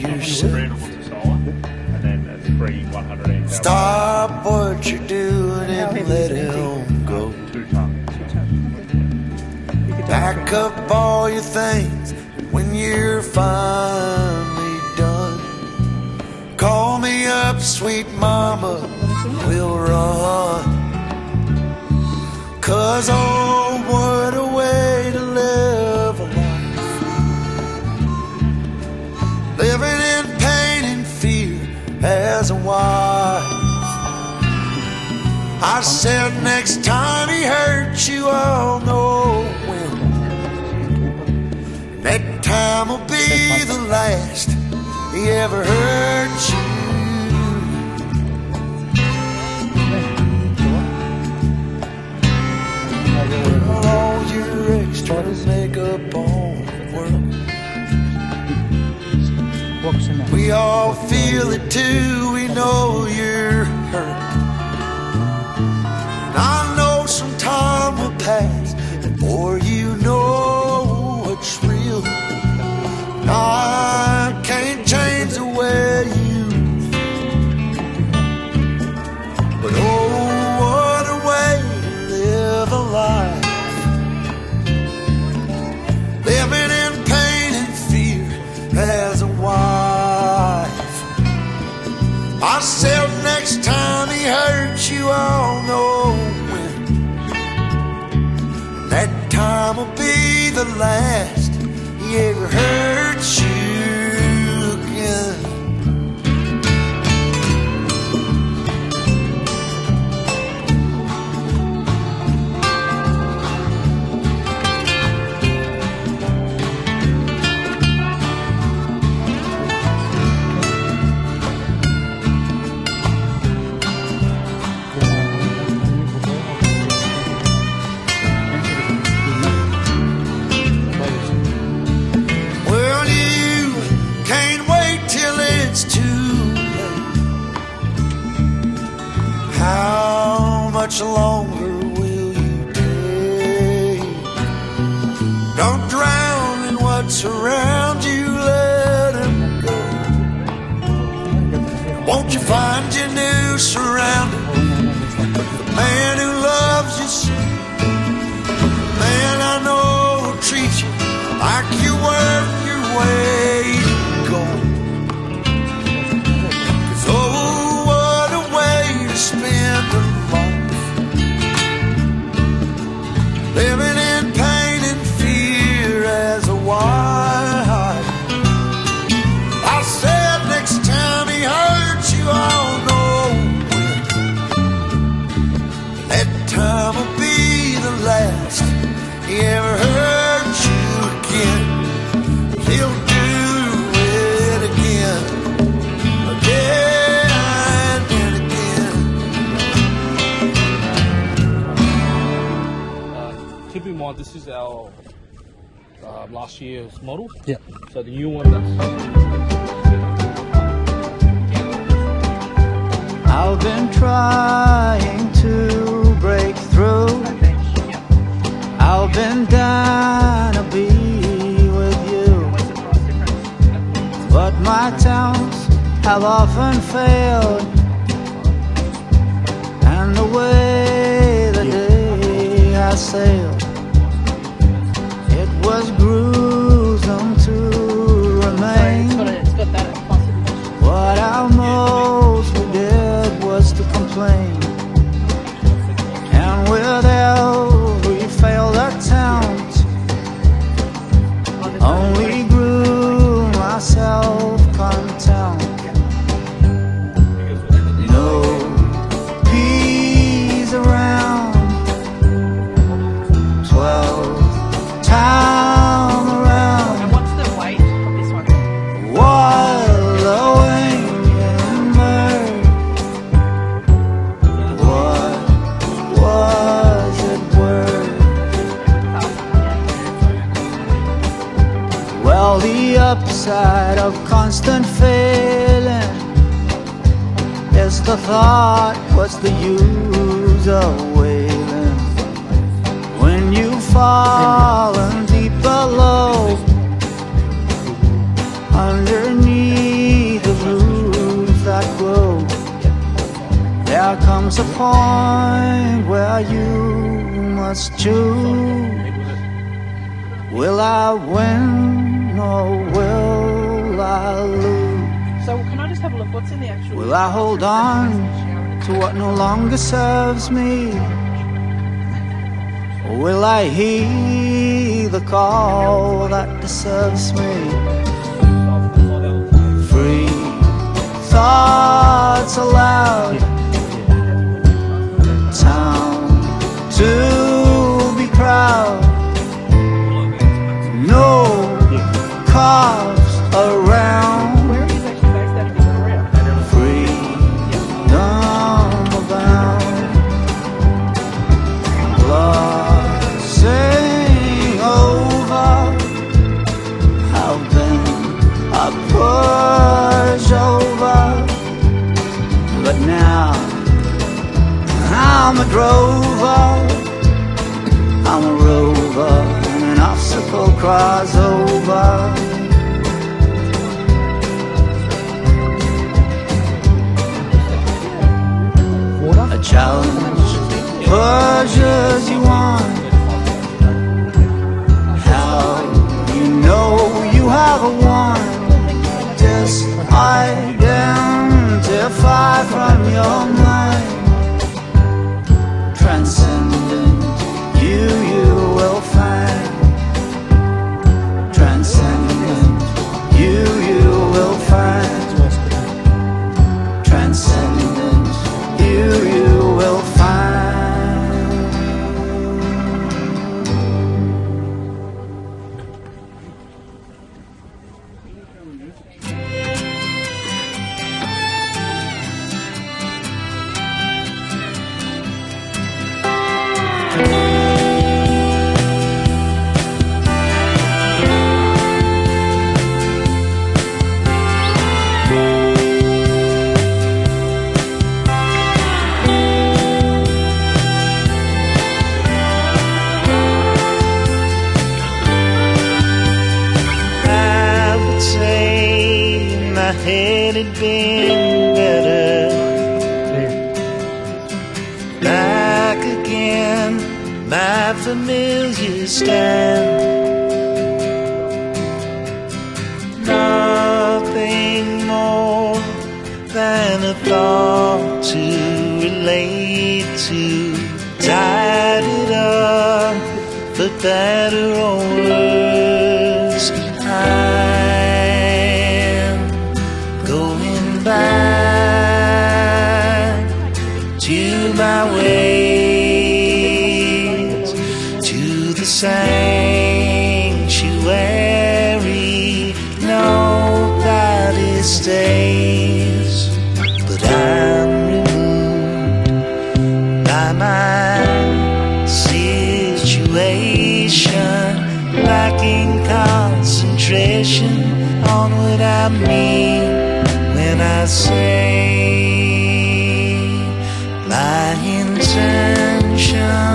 yourself. And then a free 100 Stop what you're doing and let him go. Pack up all your things when you're finally done. Call me up, sweet mama, we'll run. 'Cause oh, what a way to live a life, living in pain and fear as a wife. I said next time he hurts you, I'll know when. That time will be the last he ever hurt you. All your extra makeup on work. We all feel it too, we know you're hurt. I know some time will pass before you know what's real. I can't change the way you feel, but oh, what a way to live a life, living in pain and fear as a wife. I said next time he hurts you, I'll know when. That time will be the last he ever hurts you again. How much longer will you take? Don't drown in what's around you, let him go. Won't you find your new surrounding with the man who loves you so? The man I know will treat you like you're worth your weight in gold. 'Cause oh, what a way to spend a life, living in pain and fear as a wife. I said next time he hurts you, I'll know when. That time will be the last he ever hurt you again. He'll do it again, again and again. Keep in mind, this is our last year's model. Yeah. So the new one that's... I've been trying to break through. I've been dying to be with you, but my attempts have often failed, and the way the day has sailed, it was gruesome to remain. What I mostly did was to complain, and with every failed attempt, only grew my self-contempt. No peace around, 12th time around. And what's the weight of this one? Wallowing in murk. What was it worth? Well, the upside of constant failing is the thought, what's the use of wailing when you've fallen deep below, underneath comes a point where you must choose. Will I win or will I lose? So can I just have a look? What's in the actual? Will I hold on to what no longer serves me? Or will I heed the call that deserves me? Free thoughts aloud, town to be proud, no cars around, Where are you actually based out of your career? freedom abound, glossing over, have been a pushover, but now I'm a drover, I'm a rover, and an obstacle crossover. A challenge pushes you on. How you know you have a one? Just identify from your mind. Transcendent, you will find. Transcendent, you will find. Transcendent, you will find. I would say my head had been better. Back again, my familiar stand. Nothing more than a thought to relate to. Tied it up, for better or worse. I'm going back to my ways, to the sanctuary. Nobody stays, but I'm removed by my situation, lacking concentration on what I mean when I say my intention